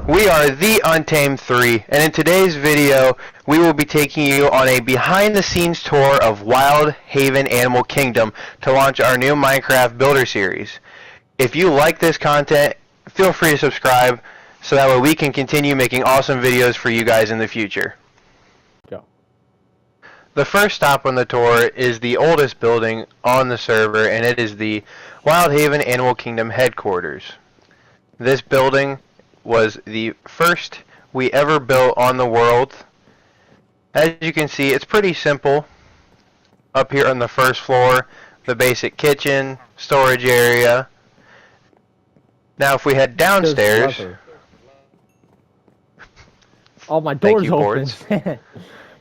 We are the Untamed 3, and in today's video, we will be taking you on a behind-the-scenes tour of Wild Haven Animal Kingdom to launch our new Minecraft Builder series. If you like this content, feel free to subscribe so that way we can continue making awesome videos for you guys in the future. Go. The first stop on the tour is the oldest building on the server, and it is the Wild Haven Animal Kingdom headquarters. This building was the first we ever built on the world. As you can see, it's pretty simple. Up here on the first floor, the basic kitchen, storage area. Now if we head downstairs... Oh, my door's open.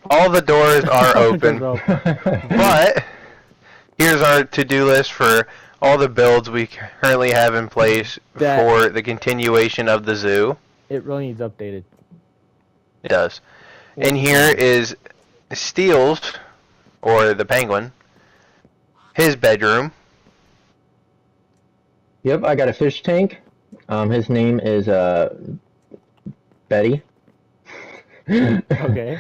All the doors are open. But here's our to-do list for all the builds we currently have in place for the continuation of the zoo. It really needs updated. It does. And here is Steele's, or the penguin, his bedroom. Yep, I got a fish tank. His name is Betty. Okay.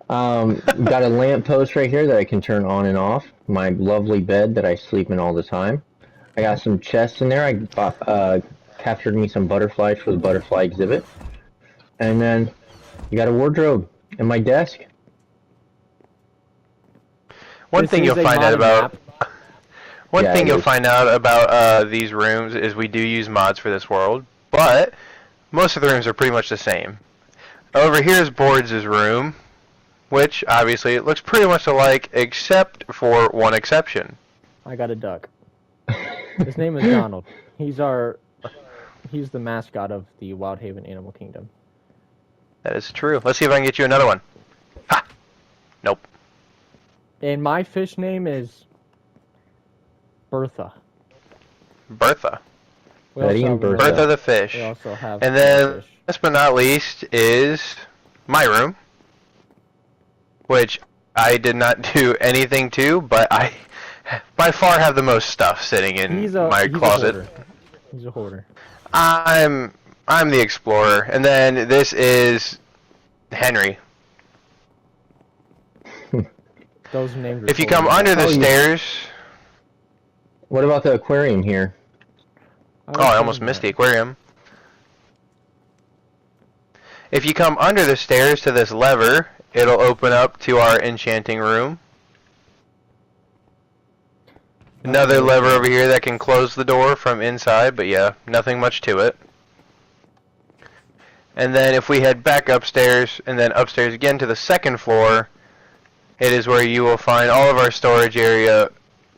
Got a lamp post right here that I can turn on and off. My lovely bed that I sleep in all the time. I got some chests in there. I captured me some butterflies for the butterfly exhibit. And then you got a wardrobe and my desk. One thing you'll find out about these rooms is we do use mods for this world, but most of the rooms are pretty much the same. Over here is Boards' room, which obviously it looks pretty much alike except for one exception. I got a duck. His name is Donald. He's the mascot of the Wild Haven Animal Kingdom. That is true. Let's see if I can get you another one. Ha! Nope. And my fish name is Bertha. Bertha. Bertha. Bertha the fish. We also have and then, fish. last but not least, is my room, which I did not do anything to, but I by far have the most stuff sitting in my closet. He's a hoarder. I'm the explorer, and then this is Henry. Those names. If you come under the stairs. What about the aquarium here? Oh, I almost missed the aquarium. If you come under the stairs to this lever, it'll open up to our enchanting room. Another lever over here that can close the door from inside, but yeah, nothing much to it. And then if we head back upstairs, and then upstairs again to the second floor, it is where you will find all of our storage area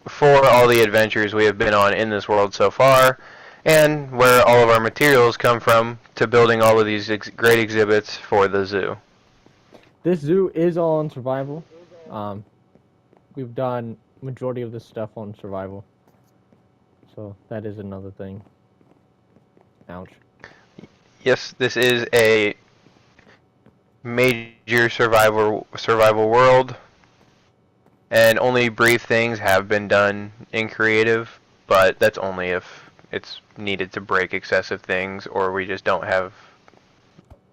for all the adventures we have been on in this world so far, and where all of our materials come from to building all of these great exhibits for the zoo. This zoo is all on survival. We've done majority of this stuff on survival, so that is another thing. Ouch. Yes, this is a major survival world, and only brief things have been done in creative, but that's only if it's needed to break excessive things or we just don't have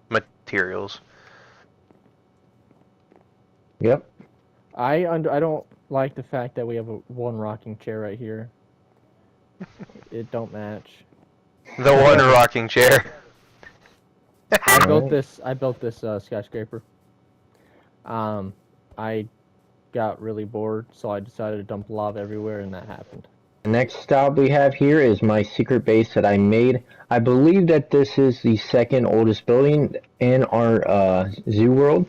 materials. Yep. I don't like the fact that we have one rocking chair right here. It don't match. The one rocking chair. I built this skyscraper. I got really bored, so I decided to dump lava everywhere, and that happened. The next stop we have here is my secret base that I made. I believe that this is the second oldest building in our zoo world.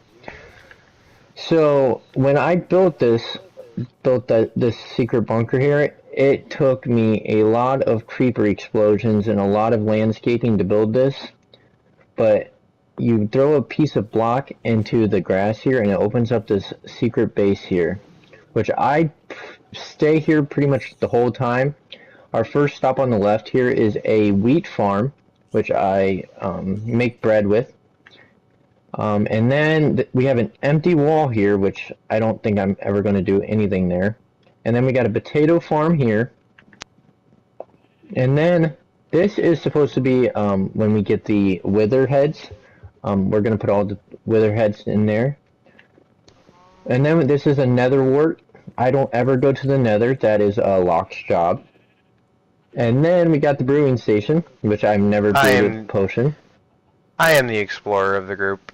So when I built this secret bunker here, it took me a lot of creeper explosions and a lot of landscaping to build this. But you throw a piece of block into the grass here and it opens up this secret base here, which I stay here pretty much the whole time. Our first stop on the left here is a wheat farm, which I make bread with. And then we have an empty wall here, which I don't think I'm ever going to do anything there. And then we got a potato farm here. And then This is supposed to be when we get the wither heads. We're gonna put all the wither heads in there. And then this is a nether wart. I don't ever go to the nether. That is a Locke's job. And then we got the brewing station, which I've never brewed a potion. I am the explorer of the group.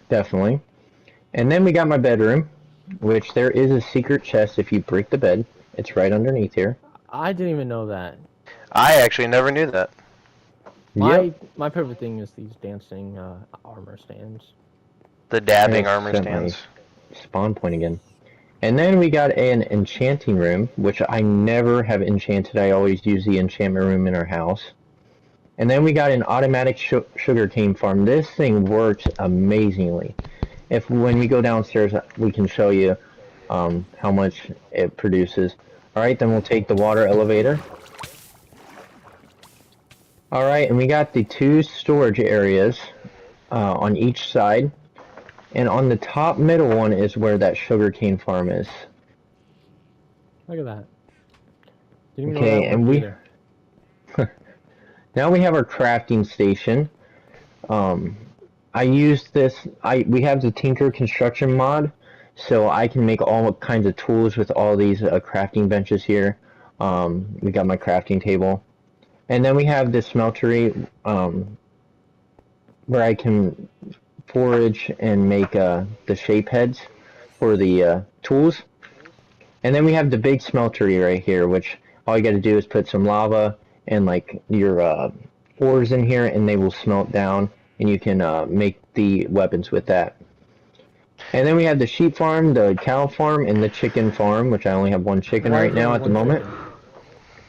Definitely. And then we got my bedroom, which there is a secret chest if you break the bed. It's right underneath here. I didn't even know that. I actually never knew that. My favorite thing is these dancing armor stands. The dabbing I armor set stands. my spawn point again. And then we got an enchanting room, which I never have enchanted. I always use the enchantment room in our house. And then we got an automatic sugarcane farm. This thing works amazingly. When we go downstairs, we can show you how much it produces. Alright, then we'll take the water elevator. Alright, and we got the 2 storage areas on each side. And on the top middle one is where that sugarcane farm is. Look at that. Didn't even Okay, know that and worked either. now we have our crafting station. I use this. We have the Tinker construction mod, so I can make all kinds of tools with all these crafting benches here. We got my crafting table, and then we have this smeltery where I can forage and make the shape heads for the tools. And then we have the big smeltery right here, which all you got to do is put some lava and like your ores in here, and they will smelt down, and you can make the weapons with that. And then we have the sheep farm, the cow farm, and the chicken farm, which I only have 1 chicken right now at the moment.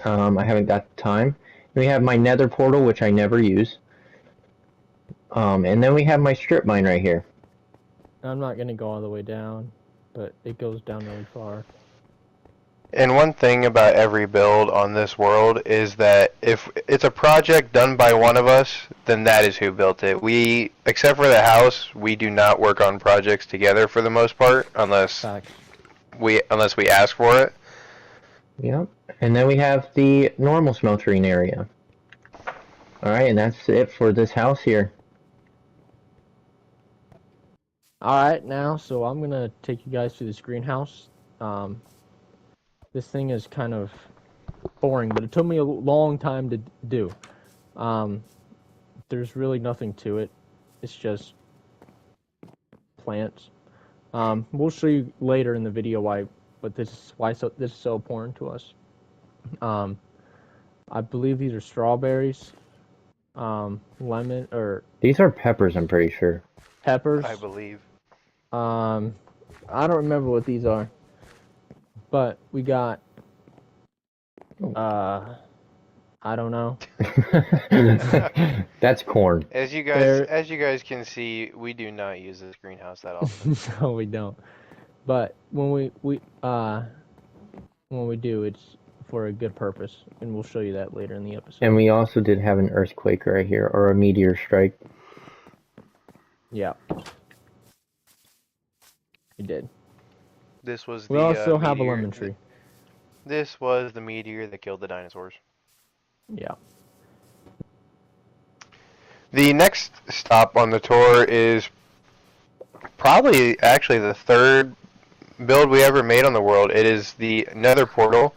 I haven't got the time. And we have my nether portal, which I never use. And then we have my strip mine right here. I'm not gonna go all the way down, but it goes down really far. And one thing about every build on this world is that if it's a project done by one of us, then that is who built it. We, except for the house, we do not work on projects together for the most part, unless we ask for it. Yep. And then we have the normal smeltering area. Alright, and that's it for this house here. Alright, now, so I'm gonna take you guys to this greenhouse. This thing is kind of boring, but it took me a long time to do. There's really nothing to it. It's just plants. We'll show you later in the video why this is so important to us. I believe these are strawberries, lemon or these are peppers, I'm pretty sure. Peppers. I believe. I don't remember what these are, but we got I don't know. That's corn. As you guys can see, we do not use this greenhouse that often. No, we don't. But when we do, it's for a good purpose, and we'll show you that later in the episode. And we also did have an earthquake right here, or a meteor strike. Yeah. We did. This was we also have a lemon tree. This was the meteor that killed the dinosaurs. Yeah. The next stop on the tour is probably actually the 3rd build we ever made on the world. It is the Nether portal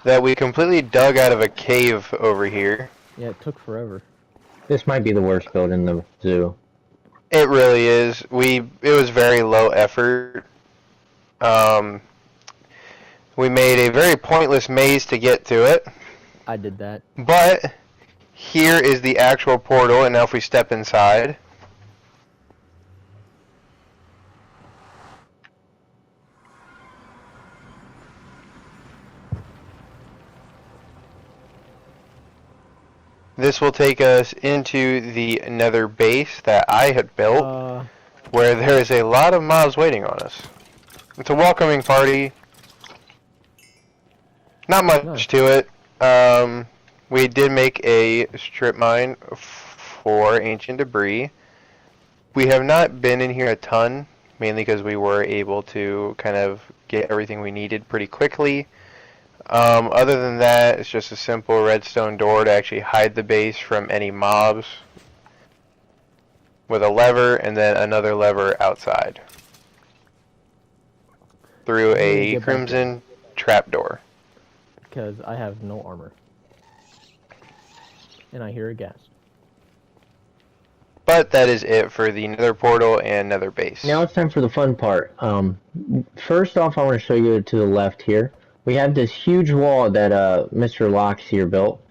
that we completely dug out of a cave over here. Yeah, it took forever. This might be the worst build in the zoo. It really is. It was very low effort. We made a very pointless maze to get to it. I did that. But here is the actual portal, and now if we step inside, this will take us into the Nether base that I had built, where there is a lot of mobs waiting on us. It's a welcoming party. Not much to it. We did make a strip mine for ancient debris. We have not been in here a ton, mainly because we were able to kind of get everything we needed pretty quickly. Other than that, it's just a simple redstone door to actually hide the base from any mobs with a lever and then another lever outside through I'm gonna a get back crimson trapdoor. because I have no armor. And I hear a ghast. But that is it for the nether portal and nether base. Now it's time for the fun part. First off, I want to show you to the left here. We have this huge wall that Mr. Locks here built.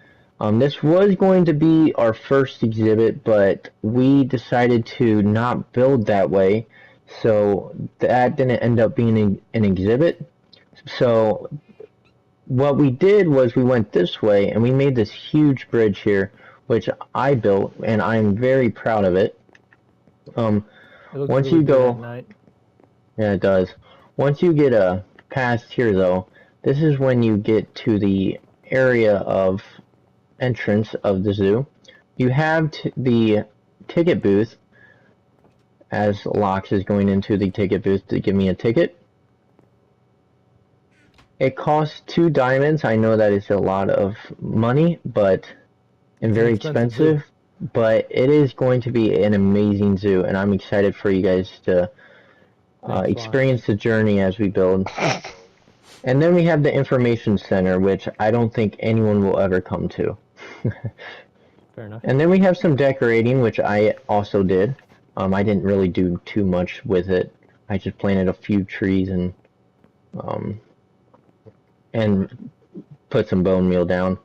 This was going to be our first exhibit, but we decided to not build that way, so that didn't end up being an exhibit. So what we did was we went this way, and we made this huge bridge here, which I built, and I'm very proud of it. It looks Once really you good go- at night. Yeah, it does. Once you get past here, though, this is when you get to the area of entrance of the zoo. You have the ticket booth, as Lox is going into the ticket booth to give me a ticket. It costs 2 diamonds. I know that it's a lot of money, but and very It's an expensive expensive. But it is going to be an amazing zoo, and I'm excited for you guys to Thanks, experience the journey as we build. And then we have the information center, which I don't think anyone will ever come to. Fair enough. And then we have some decorating, which I also did. I didn't really do too much with it. I just planted a few trees and put some bone meal down.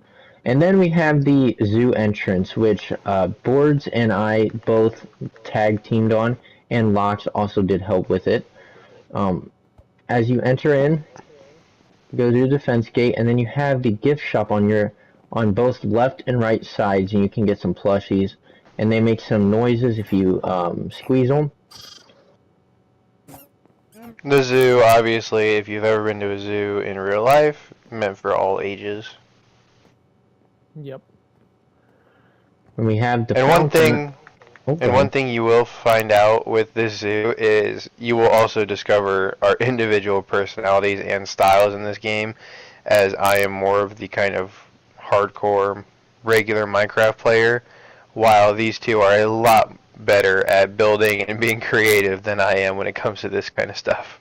And then we have the zoo entrance, which Boards and I both tag teamed on, and Locks also did help with it. As you enter in, go through the fence gate, and then you have the gift shop on both left and right sides, and you can get some plushies, and they make some noises if you squeeze them. The zoo, obviously, if you've ever been to a zoo in real life, meant for all ages. Yep. And we have the And one fountain. thing, Oh, and one thing you will find out with this zoo is you will also discover our individual personalities and styles in this game, as I am more of the kind of hardcore, regular Minecraft player, while these two are a lot better at building and being creative than I am when it comes to this kind of stuff.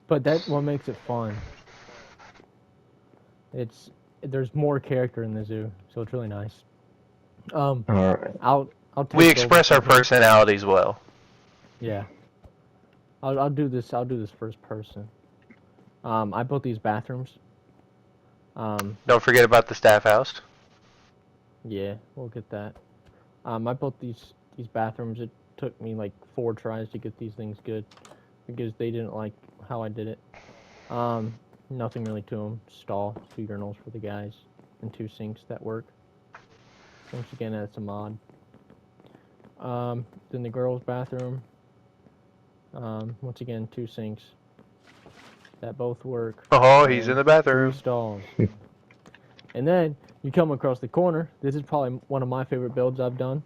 But that's what makes it fun. There's more character in the zoo, so it's really nice. all right. I'll take We over express our from here. personalities well. Yeah. I'll do this first person. I built these bathrooms. Don't forget about the staff house. Yeah, we'll get that. I built these bathrooms. It took me like 4 tries to get these things good because they didn't like how I did it. Nothing really to them. Stall, 2 urinals for the guys, and 2 sinks that work. Once again, that's a mod. Then the girls' bathroom. Once again, 2 sinks that both work. Oh, he's in and the bathroom. 3 stalls. And then you come across the corner. This is probably one of my favorite builds I've done.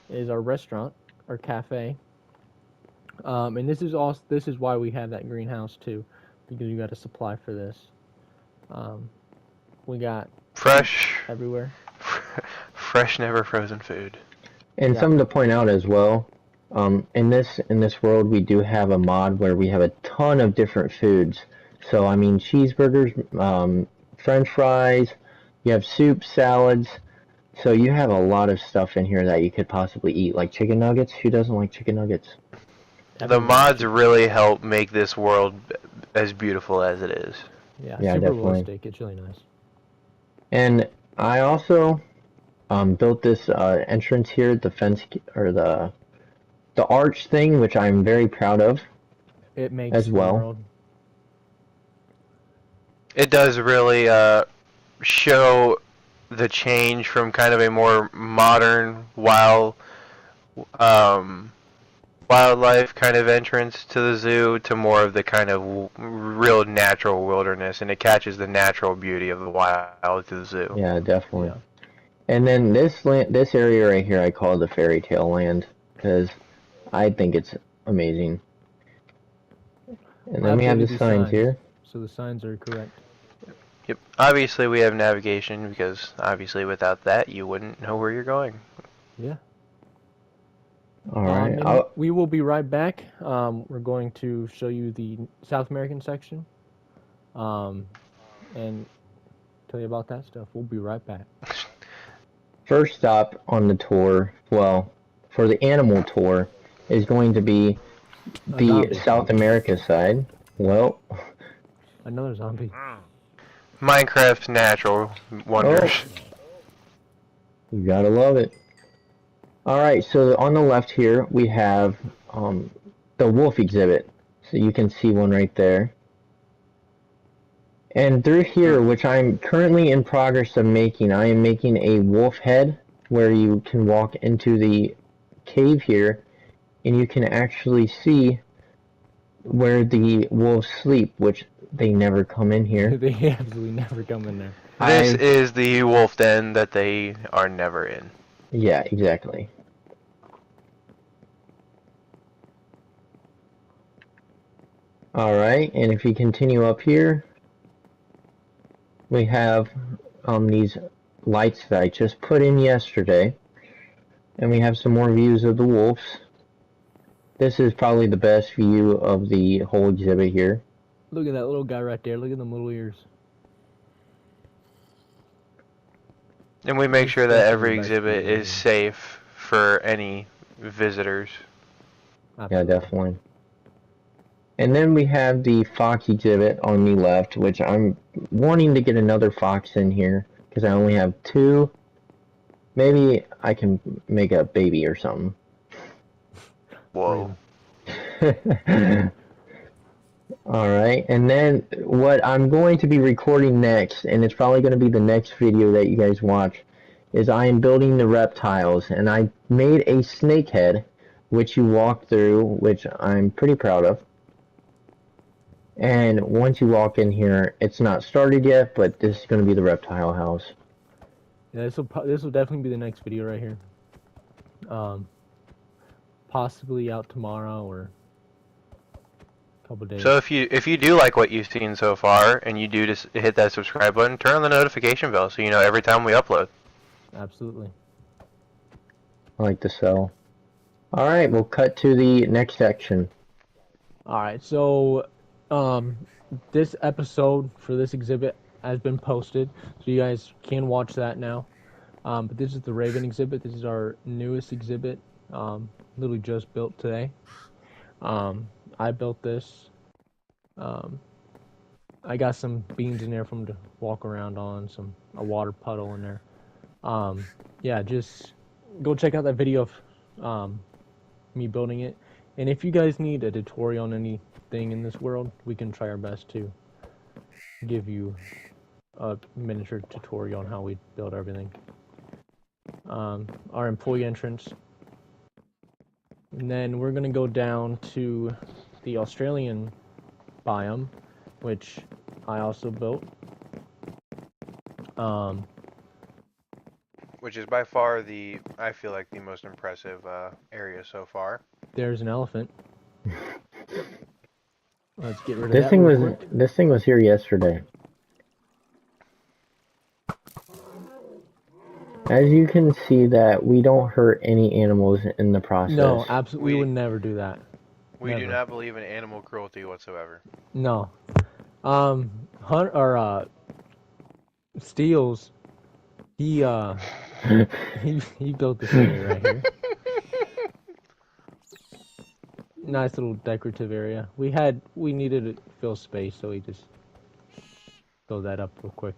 Is our restaurant, our cafe. And this is why we have that greenhouse too, because you got a supply for this. We got Fresh, everywhere. fresh, never frozen food. And Yeah. something to point out as well, in this world we do have a mod where we have a ton of different foods. So I mean cheeseburgers, French fries, you have soup, salads. So you have a lot of stuff in here that you could possibly eat, like chicken nuggets. Who doesn't like chicken nuggets? The Everyone- mods really help make this world as beautiful as it is. Yeah, Yeah, super definitely. realistic. It's really nice. And I also built this entrance here, the fence or the arch thing, which I'm very proud of. It makes As well. the world. It does really show the change from kind of a more modern wildlife kind of entrance to the zoo to more of the kind of real natural wilderness, and it catches the natural beauty of the wild to the zoo. Yeah, definitely. Yeah. And then this area right here, I call the fairy tale land because I think it's amazing. And then we have the updated signs here. So the signs are correct. Yep. Obviously, we have navigation because obviously without that, you wouldn't know where you're going. Yeah. Alright, And we will be right back. We're going to show you the South American section. And tell you about that stuff. We'll be right back. first stop on the tour, well, for the animal tour, is going to be the zombie. South America side. Well, Another zombie. Minecraft's natural wonders. You gotta love it. Alright, so on the left here, we have the wolf exhibit. So you can see one right there. And through here, which I'm currently in progress of making, I am making a wolf head where you can walk into the cave here and you can actually see where the wolves sleep, which they never come in here. They absolutely never come in there. This is the wolf den that they are never in. Yeah, exactly. Alright, and if you continue up here, we have these lights that I just put in yesterday. And we have some more views of the wolves. This is probably the best view of the whole exhibit here. Look at that little guy right there. Look at them little ears. And we make sure that every exhibit is safe for any visitors. Absolutely. Yeah, definitely. And then we have the fox exhibit on the left, which I'm wanting to get another fox in here because I only have 2. Maybe I can make a baby or something. Whoa. Alright, and then what I'm going to be recording next, and it's probably going to be the next video that you guys watch, is I am building the reptiles, and I made a snake head, which you walk through, which I'm pretty proud of. And once you walk in here, it's not started yet, but this is going to be the reptile house. Yeah, this will definitely be the next video right here. Possibly out tomorrow or a couple days. So if you do like what you've seen so far, and you do just hit that subscribe button, turn on the notification bell so you know every time we upload. Absolutely. I like to sell. Alright, we'll cut to the next section. Alright, so this episode for this exhibit has been posted, so you guys can watch that now. But this is the Raven exhibit. This is our newest exhibit, literally just built today. I built this. I got some beans in there for them to walk around on, a water puddle in there. Yeah, just go check out that video of me building it. And if you guys need a tutorial on anything in this world, we can try our best to give you a miniature tutorial on how we build everything. Our employee entrance. And then we're going to go down to the Australian biome, which I also built. Which is by far I feel like the most impressive area so far. There's an elephant. Let's get rid of This that. This thing was here yesterday. As you can see that we don't hurt any animals in the process. No, absolutely. We would never do that. We Never. do not believe in animal cruelty whatsoever. No. Steels, he built this area right here. Nice little decorative area. We needed to fill space, so we just built that up real quick.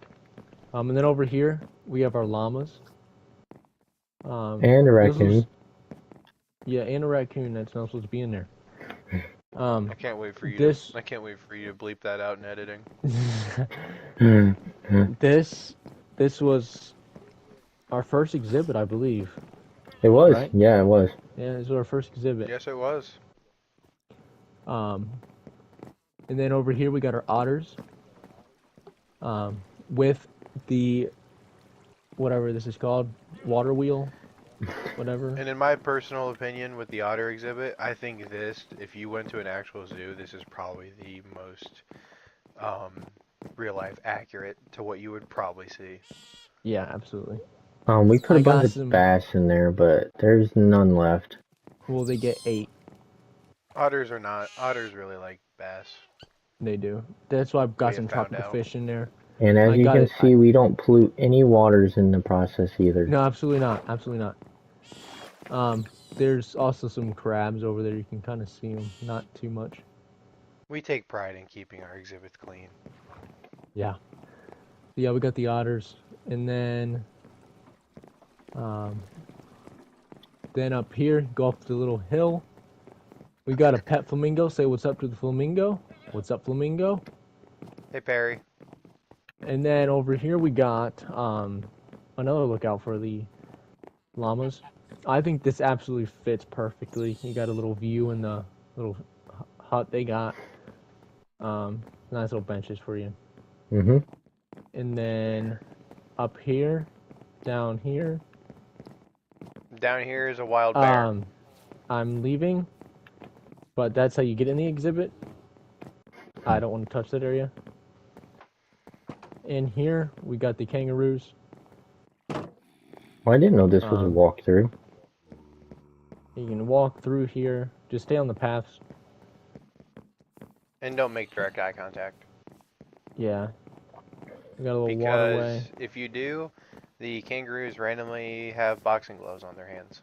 And then over here we have our llamas. And a raccoon. Yeah, and a raccoon that's not supposed to be in there. I can't wait for you to bleep that out in editing. This was our first exhibit, I believe. It was, right? Yeah, it was. Yeah, this was our first exhibit. Yes, it was. And then over here we got our otters. With the whatever this is called, water wheel whatever. And in my personal opinion, with the otter exhibit, I think this, if you went to an actual zoo, this is probably the most real life accurate to what you would probably see. Yeah, absolutely. We put I a bunch got of some. bass in there, but there's none left. Well, they get 8. Otters are not. Otters really like bass. They do. That's why I've We got have some found tropical out. fish in there. And as I you got can it. see, we don't pollute any waters in the process either. No, absolutely not. Absolutely not. There's also some crabs over there. You can kind of see them. Not too much. We take pride in keeping our exhibits clean. Yeah. Yeah, we got the otters, and then up here, go up the little hill. We got a pet flamingo. Say what's up to the flamingo. What's up, flamingo? Hey Perry. And then over here we got another lookout for the llamas. I think this absolutely fits perfectly. You got a little view in the little hut they got. Nice little benches for you. Mm-hmm. And then up here, down here. Down here is a wild bear. I'm leaving, but that's how you get in the exhibit. I don't want to touch that area. In here, we got the kangaroos. Well, I didn't know this was a walkthrough. You can walk through here. Just stay on the paths. And don't make direct eye contact. Yeah. We got a little Because waterway. if you do, the kangaroos randomly have boxing gloves on their hands.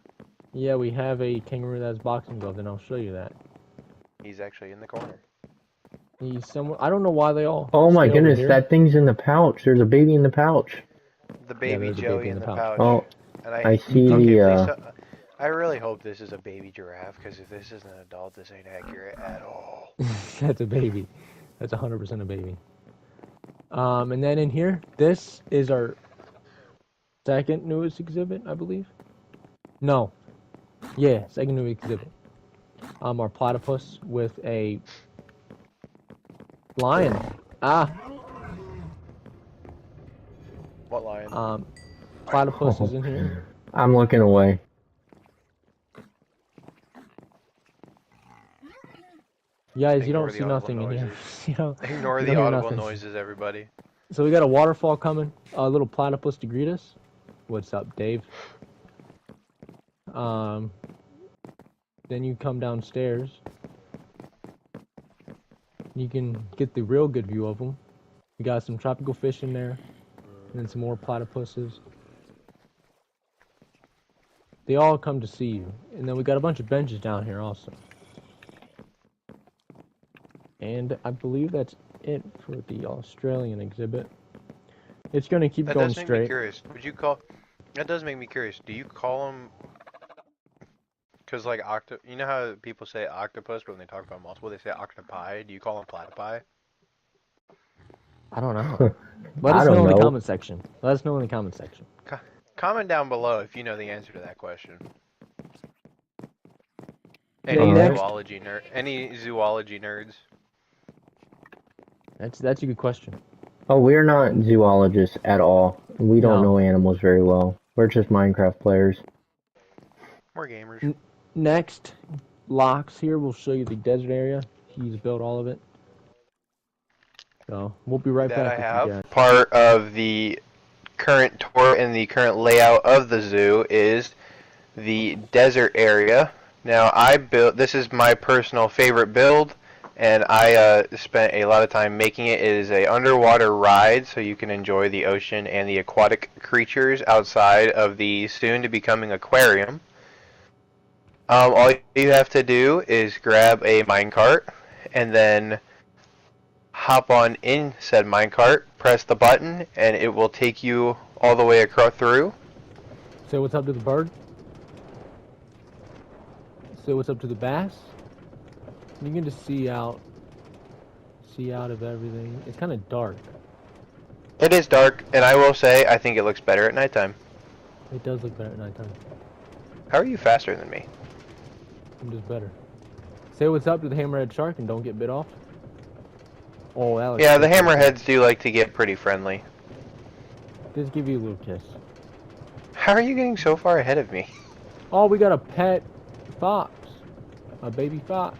Yeah, we have a kangaroo that has boxing gloves, and I'll show you that. He's actually in the corner. He's somewhere. I don't know why they all. Oh my stay over goodness, here. that thing's in the pouch. There's a baby in the pouch. The baby there's a Joey baby in the pouch. Oh, And I see okay, the, please, I really hope this is a baby giraffe, because if this is an adult, this ain't accurate at all. That's a baby. That's 100% a baby. And then in here, this is our second newest exhibit, I believe. No. Yeah, second newest exhibit. Our platypus with a lion. What lion? Platypus is in here. I'm looking away. Guys, you Ignore don't the see audible nothing in here. noises. You know, Ignore you the don't hear audible nothing. noises, everybody. So we got a waterfall coming. A little platypus to greet us. What's up, Dave? Then you come downstairs. You can get the real good view of them. We got some tropical fish in there, and then some more platypuses. They all come to see you. And then we got a bunch of benches down here also. And I believe that's it for the Australian exhibit. It's going to keep That going does make me straight. curious. Would you call? That does make me curious. Do you call them? Because like you know how people say octopus, but when they talk about multiple, they say octopi. Do you call them platypi? I don't know. Let I us don't know in the know. comment section. Let us know in the comment section. Comment down below if you know the answer to that question. Okay, Any next. zoology nerds? That's a good question. Oh, we're not zoologists at all. We don't No. know animals very well. We're just Minecraft players. We're gamers. Next, Locks here will show you the desert area. He's built all of it. So we'll be right That back I with have. you guys. Part of the current tour and the current layout of the zoo is the desert area. Now this is my personal favorite build, and I spent a lot of time making it. It is a underwater ride, so you can enjoy the ocean and the aquatic creatures outside of the soon to becoming aquarium. All you have to do is grab a minecart and then hop on in said minecart, press the button, and it will take you all the way across through. Say what's up to the bird. Say what's up to the bass. You can just see out of everything. It's kind of dark. It is dark, and I will say I think it looks better at nighttime. It does look better at nighttime. How are you faster than me? I'm just better. Say what's up to the hammerhead shark and don't get bit off. Oh, that looks Yeah, the pretty good. hammerheads do like to get pretty friendly. Just give you a little kiss. How are you getting so far ahead of me? Oh, we got a pet fox. A baby fox.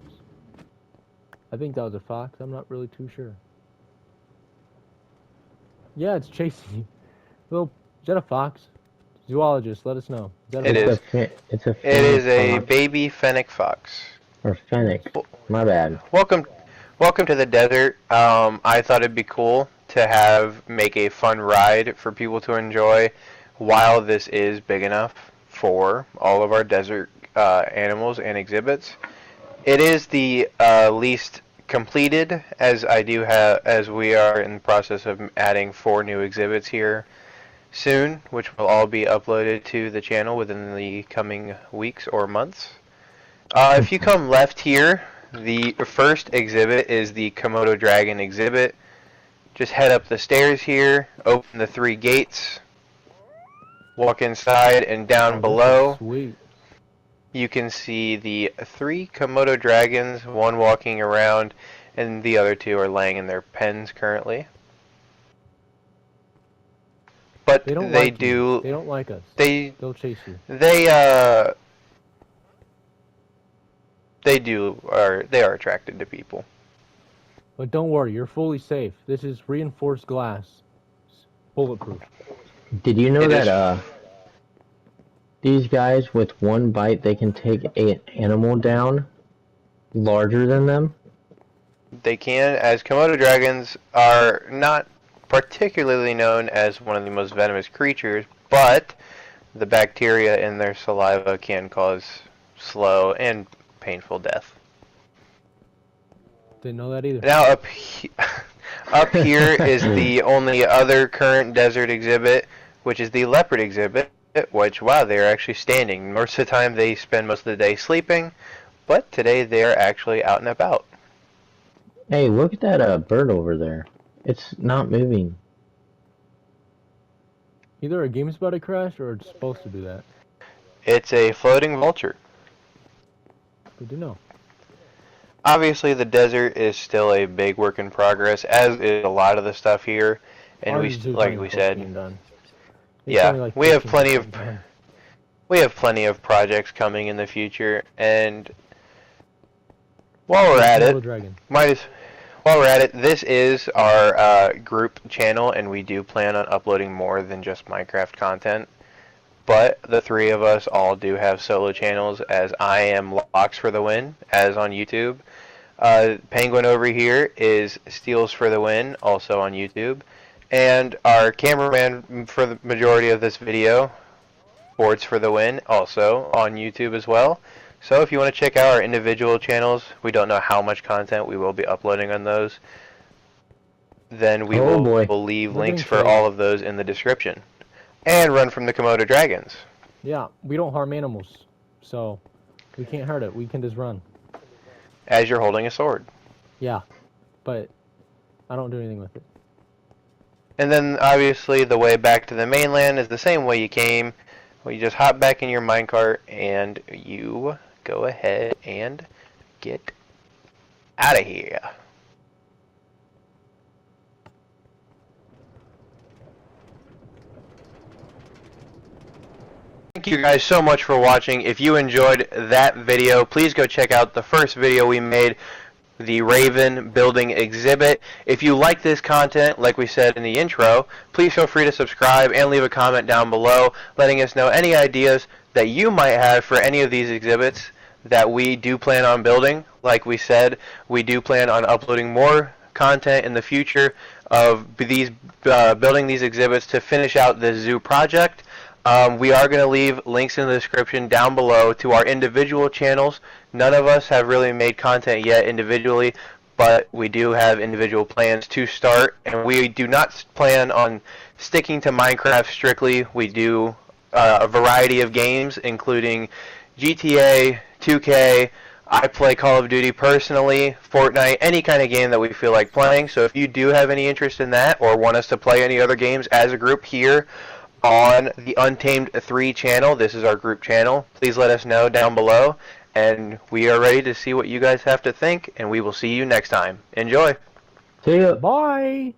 I think that was a fox. I'm not really too sure. Yeah, it's chasing you. Well, is that a fox? Zoologist, let us know. Is that a It fox? is. It's a It fennec is a fox. baby fennec fox. Or fennec. My bad. Welcome, welcome to the desert. I thought it'd be cool to make a fun ride for people to enjoy, while this is big enough for all of our desert animals and exhibits. It is the least completed, as we are in the process of adding 4 new exhibits here soon, which will all be uploaded to the channel within the coming weeks or months. If you come left here, the first exhibit is the Komodo Dragon exhibit. Just head up the stairs here, open the 3 gates, walk inside, and down Oh, this below looks sweet. you can see the 3 Komodo dragons, one walking around, and the other 2 are laying in their pens currently. But They don't they like you. do They don't like us. they They'll chase you. they they are attracted to people. But don't worry, you're fully safe. This is reinforced glass. It's bulletproof. Did you know It that is- these guys with one bite they can take an animal down larger than them? They can, as Komodo dragons are not particularly known as one of the most venomous creatures, but the bacteria in their saliva can cause slow and painful death. Didn't know that either. Now up here is the only other current desert exhibit, which is the leopard exhibit, which, wow, they're actually standing. Most of the time they spend most of the day sleeping, but today they're actually out and about. Hey, look at that bird over there. It's not moving. Either a game's about to crash or it's supposed to do that. It's a floating vulture. Good to know. Obviously, the desert is still a big work in progress, as is a lot of the stuff here. And Ours is like only we close to being said, done. It's yeah, only like we have 15% plenty of done. projects coming in the future. And while we're at Komodo it, Dragon. while we're at it, this is our group channel, and we do plan on uploading more than just Minecraft content. But the 3 of us all do have solo channels, as I am Locks for the Win, as on YouTube. Penguin over here is Steals for the Win, also on YouTube. And our cameraman for the majority of this video, Boards for the Win, also on YouTube as well. So if you want to check out our individual channels, we don't know how much content we will be uploading on those. Then we Oh, boy. will leave We're links getting for chased. all of those in the description. And Run from the Komodo Dragons. Yeah, we don't harm animals. So, we can't hurt it. We can just run. As you're holding a sword. Yeah, but I don't do anything with it. And then obviously the way back to the mainland is the same way you came. Well, you just hop back in your minecart and you go ahead and get out of here. Thank you guys so much for watching. If you enjoyed that video, please go check out the first video we made, the Raven building exhibit. If you like this content, like we said in the intro, please feel free to subscribe and leave a comment down below letting us know any ideas that you might have for any of these exhibits that we do plan on building. Like we said, we do plan on uploading more content in the future of these building these exhibits to finish out this zoo project. We are going to leave links in the description down below to our individual channels. None of us have really made content yet individually, but we do have individual plans to start, and we do not plan on sticking to Minecraft strictly. We do a variety of games, including GTA, 2K. I play Call of Duty personally, Fortnite, any kind of game that we feel like playing. So if you do have any interest in that or want us to play any other games as a group here on the Untamed 3 channel, this is our group channel, please let us know down below, and we are ready to see what you guys have to think, and we will see you next time. Enjoy! See ya! Bye!